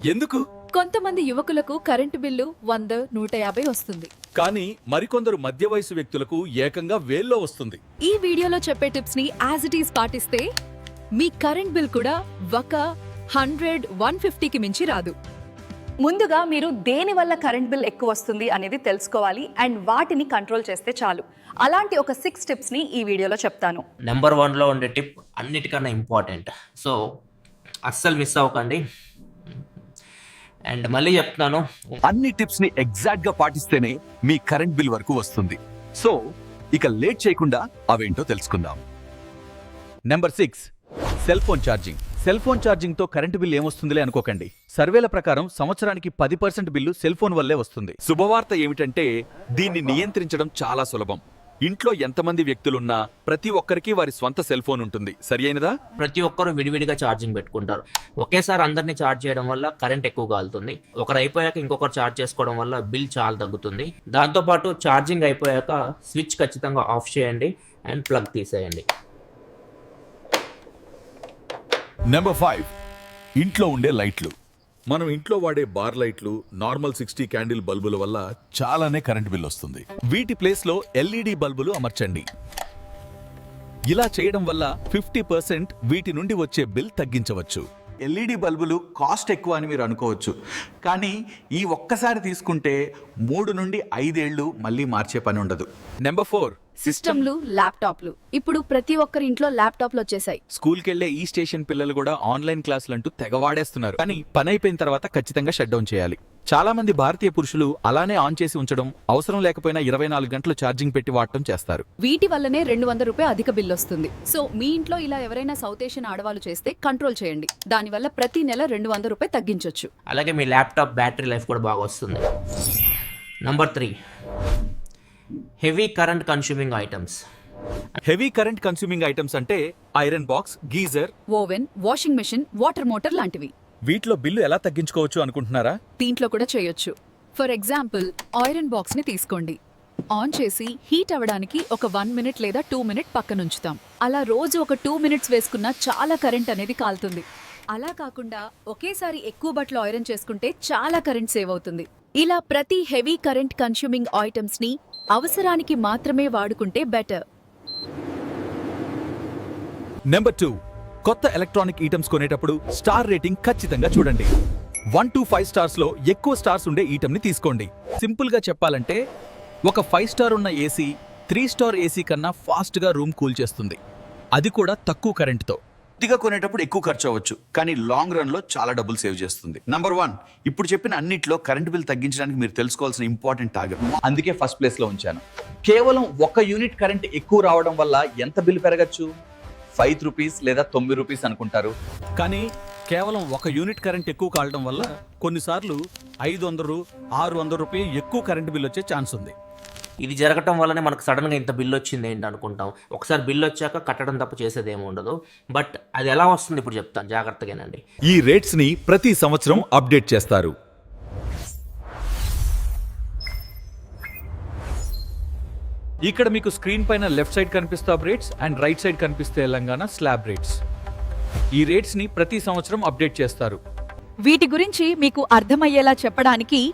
ఎందుకు? కొంతమంది యువకులకు కరెంటు బిల్లు 100, 150 వస్తుంది. కానీ మరికొందరు మధ్య వయసు వ్యక్తులకు ఏకంగా వేల్లో వస్తుంది. ఈ వీడియోలో చెప్పే టిప్స్ ని యాజ్ ఇట్ ఈస్ పాటిస్తే మీ కరెంట్ బిల్ కూడా ఒక 100, 150కి మించి రాదు. ముందుగా మీరు దేని వల్ల కరెంట్ బిల్ ఎక్కువ వస్తుంది అనేది తెలుసుకోవాలి అండ్ వాటిని కంట్రోల్ చేస్తే చాలు. అలాంటి ఒక 6 టిప్స్ని ఈ వీడియోలో చెప్తాను. నెంబర్ 1లో ఉండే టిప్ అన్నిటికన్నా ఇంపార్టెంట్, సో అస్సలు మిస్ అవ్వకండి. అండ్ మళ్ళీ చెప్తున్నాను, అన్ని టిప్స్ ని ఎగ్జాక్ట్ గా పాటిస్తేనే మీ కరెంట్ బిల్ వరకు వస్తుంది. సో ఇక లేట్ చేయకుండా అవేంటో తెలుసుకుందాం. Number 6, cell phone charging. Cell phone charging తో కరెంటు బిల్ ఏమొస్తుందిలే అనుకోకండి. సర్వేల ప్రకారం సంవత్సరానికి 10% బిల్లు సెల్ ఫోన్ వల్లే వస్తుంది. శుభవార్త ఏమిటంటే దీన్ని నియంత్రించడం చాలా సులభం. ఇంట్లో ఎంతమంది వ్యక్తులున్నా ప్రతి ఒక్కరికి వారి స్వంత సెల్ ఫోన్ ఉంటుంది. సరి అయినదా? ప్రతి ఒక్కరు విడివిడిగా ఛార్జింగ్ పెట్టుకుంటారు. ఒకేసారి అందరినీ ఛార్జ్ చేయడం వల్ల కరెంట్ ఎక్కువ కాలుతుంది. ఒకరు అయిపోయాక ఇంకొకరు ఛార్జ్ చేసుకోవడం వల్ల బిల్ చాలా తగ్గుతుంది. దాంతోపాటు ఛార్జింగ్ అయిపోయాక స్విచ్ ఖచ్చితంగా ఆఫ్ చేయండి అండ్ ప్లగ్ తీసేయండి. నెంబర్ 5, ఇంట్లో ఉండే లైట్లు. మనం ఇంట్లో వాడే బార్ లైట్లు, నార్మల్ 60 క్యాండిల్ బల్బుల వల్ల చాలానే కరెంట్ బిల్ వస్తుంది. వీటి ప్లేస్ లో ఎల్ఈడి బల్బులు అమర్చండి. ఇలా చేయడం వల్ల 50% వీటి నుండి వచ్చే బిల్ తగ్గించవచ్చు. ఎల్ఈడి బల్బులు కాస్ట్ ఎక్కువ అని మీరు అనుకోవచ్చు, కానీ ఈ ఒక్కసారి తీసుకుంటే 3 నుండి 5 ఏళ్లు మళ్ళీ మార్చే పని ఉండదు. నెంబర్ 4, సిస్టమ్లు, ల్యాప్టాప్లు. ఇప్పుడు ప్రతి ఒక్కరి ఇంట్లో ల్యాప్టాప్లు వచ్చేసాయి. స్కూల్కి వెళ్లే ఈ స్టేషన్ పిల్లలు కూడా ఆన్లైన్ క్లాసులు అంటూ తెగవాడేస్తున్నారు. కానీ పని అయిపోయిన తర్వాత ఖచ్చితంగా షట్ డౌన్ చేయాలి. చాలా మంది భారతీయ పురుషులు అలానే ఆన్ చేసి ఉంచడం, అవసరం లేకపోయినా 24 గంటలు ఛార్జింగ్ పెట్టి వాడటం చేస్తారు. వీటి వల్లనే 200 రూపాయలు అధిక బిల్ వస్తుంది. సో మీ ఇంట్లో ఇలా ఎవరైనా సౌత్ ఏషియన్ ఆడవాళ్ళు చేస్తే కంట్రోల్ చేయండి. దానివల్ల ప్రతి నెల 200 రూపాయలు తగ్గించొచ్చు. అలాగే మీ ల్యాప్టాప్ బ్యాటరీ లైఫ్ కూడా బాగా వస్తుంది. Number 3, heavy current consuming items. Heavy current consuming items అంటే iron box, geyser, oven, washing machine, water motor లాంటివి. వీటిలో బిల్లు ఎలా తగ్గించుకోవచ్చు అనుకుంటున్నారా? దీంట్లో కూడా చేయొచ్చు. ఫర్ ఎగ్జాంపుల్, ఐరన్ బాక్స్ ని తీసుకోండి. ఆన్ చేసి హీట్ అవ్వడానికి ఒక 1 మినిట్ లేదా 2 మినిట్ పక్కనుంచుతాం. అలా రోజు ఒక 2 మినిట్స్ వేసుకున్నా చాలా కరెంట్ అనేది కాలుతుంది. అలా కాకుండా ఒకేసారి ఎక్కువ బట్టలు ఐరన్ చేసుకుంటే చాలా కరెంట్ సేవ్ అవుతుంది. ఇలా ప్రతి హెవీ కరెంట్ కన్స్యూమింగ్ ఐటమ్స్ ని అవసరానికి మాత్రమే వాడుకుంటే బెటర్. నెంబర్ 2, కొత్త ఎలక్ట్రానిక్ ఐటమ్స్ కొనేటప్పుడు స్టార్ రేటింగ్ ఖచ్చితంగా చూడండి. 1 to 5 స్టార్స్ లో ఎక్కువ స్టార్స్ ఉండే ఐటమ్ ని తీసుకోండి. సింపుల్ గా చెప్పాలంటే ఒక 5 స్టార్ ఉన్న ఏసీ 3 స్టార్ ఏసీ కన్నా ఫాస్ట్ గా రూమ్ కూల్ చేస్తుంది. అది కూడా తక్కువ కరెంటుతో. కొద్దిగా కొనేటప్పుడు ఎక్కువ ఖర్చు అవ్వచ్చు, కానీ లాంగ్ రన్ లో చాలా డబ్బులు సేవ్ చేస్తుంది. నంబర్ 1, ఇప్పుడు చెప్పిన అన్నిట్లో కరెంట్ బిల్ తగ్గించడానికి మీరు తెలుసుకోవాల్సిన ఇంపార్టెంట్ టార్గెట్, అందుకే ఫస్ట్ ప్లేస్ లో ఉంచాను. కేవలం 1 యూనిట్ కరెంట్ ఎక్కువ రావడం వల్ల ఎంత బిల్ పెరగచ్చు? 5 రూపీస్ లేదా 9 రూపీస్ అనుకుంటారు, కానీ కేవలం 1 యూనిట్ కరెంట్ ఎక్కువ కావడం వల్ల కొన్నిసార్లు 500, 600 రూపాయలు ఎక్కువ కరెంట్ బిల్ వచ్చే ఛాన్స్ ఉంది. ఇది జరగటం వల్లనే మనకు సడన్గా ఇంత బిల్ వచ్చింది ఏంటి అనుకుంటాం. ఒకసారి బిల్ వచ్చాక కట్టడం తప్ప చేసేది ఏమి ఉండదు. బట్ అది ఎలా వస్తుంది ఇప్పుడు చెప్తాను, జాగ్రత్తగానండి. ఈ రేట్స్ ని ప్రతి సంవత్సరం అప్డేట్ చేస్తారు. ఇక్కడ మీకు స్క్రీన్ పైన లెఫ్ట్ సైడ్ కనిపిస్తే రేట్స్ అండ్ రైట్ సైడ్ కనిపిస్తే తెలంగాణ స్లాబ్ రేట్స్. ఈ రేట్స్ ని ప్రతి సంవత్సరం అప్డేట్ చేస్తారు. వీటి గురించి మీకు అర్థమయ్యేలా చెప్పడానికి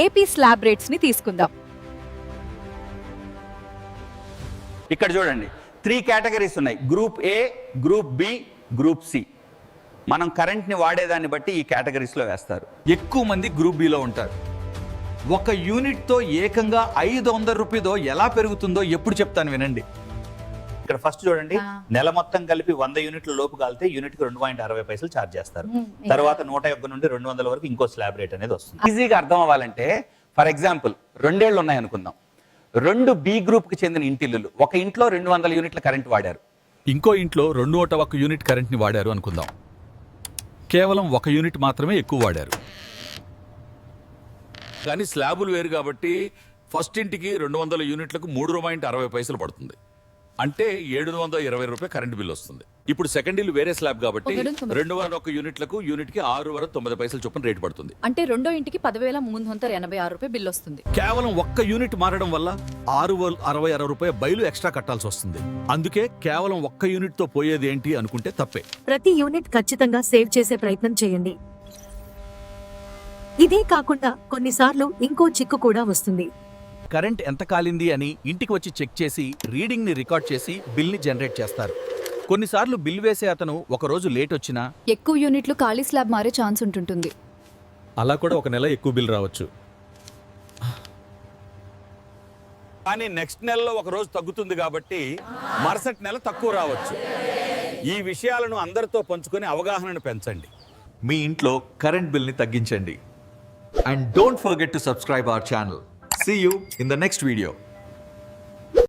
ఏపీ స్లాబ్ రేట్స్ ని తీసుకుందాం. ఇక్కడ చూడండి, 3 కేటగిరీస్ ఉన్నాయి. Group A, group B, group C. మనం కరెంట్ని వాడేదాన్ని బట్టి ఈ కేటగిరీస్లో వేస్తారు. ఎక్కువ మంది గ్రూప్ బిలో ఉంటారు. 1 యూనిట్ తో ఏకంగా 500 రూపాయలు ఎలా పెరుగుతుందో ఎప్పుడు చెప్తాను వినండి. ఇక్కడ ఫస్ట్ చూడండి, నెల మొత్తం కలిపి 100 యూనిట్ల లోపు కాలితే యూనిట్కి 2.60 పైసలు ఛార్జ్ చేస్తారు. తర్వాత 101 నుండి 200 వరకు ఇంకో స్లాబ్ రేట్ అనేది వస్తుంది. ఈజీగా అర్థం అవ్వాలంటే ఫర్ ఎగ్జాంపుల్ 2 ఏళ్ళు ఉన్నాయి అనుకుందాం. 2 బి గ్రూప్ కి చెందిన ఇంటిల్లు ఒక ఇంట్లో 200 యూనిట్ల కరెంట్ వాడారు. ఇంకో ఇంట్లో 201 యూనిట్ కరెంట్ ని వాడారు అనుకుందాం. కేవలం 1 యూనిట్ మాత్రమే ఎక్కువ వాడారు. కానీ స్లాబులు వేరు కాబట్టి ఫస్ట్ ఇంటికి 200 యూనిట్లకు 3.60 పైసలు పడుతుంది. అంటే 720 రూపాయలు కరెంట్ బిల్ వస్తుంది. ఇప్పుడు సెకండ్ ఇల్లు వేరే స్లాబ్ కాబట్టి 201 యూనిట్లకు యూనిట్కి 6.90 పైసలు చొప్పున రేటు పడుతుంది. అంటే రెండో ఇంటికి 10,386 రూపాయలు బిల్ వస్తుంది. కేవలం 1 యూనిట్ మారడం వల్ల 666 రూపాయలు బయలు ఎక్స్ట్రా కట్టాల్సి వస్తుంది. అందుకే కేవలం 1 యూనిట్ తో పోయేది ఏంటి అనుకుంటే తప్పే. ప్రతి యూనిట్ ఖచ్చితంగా సేవ్ చేసే ప్రయత్నం చేయండి. ఇదే కాకుండా కొన్నిసార్లు ఇంకో చిక్కు కూడా వస్తుంది. కరెంట్ ఎంత కాలింది అని ఇంటికి వచ్చి చెక్ చేసి రీడింగ్ని రికార్డ్ చేసి బిల్ని జనరేట్ చేస్తారు. కొన్నిసార్లు బిల్ వేసే అతను ఒకరోజు లేట్ వచ్చినా ఎక్కువ యూనిట్లు ఖాళీ స్లాబ్ మారే ఛాన్స్ ఉంటుంటుంది. అలా కూడా ఒక నెల ఎక్కువ బిల్ రావచ్చు. కానీ నెక్స్ట్ నెలలో ఒక రోజు తగ్గుతుంది కాబట్టి మరుసటి నెల తక్కువ రావచ్చు. ఈ విషయాలను అందరితో పంచుకొని అవగాహనను పెంచండి. మీ ఇంట్లో కరెంట్ బిల్ని తగ్గించండి. And don't forget to subscribe our channel. See you in the next video.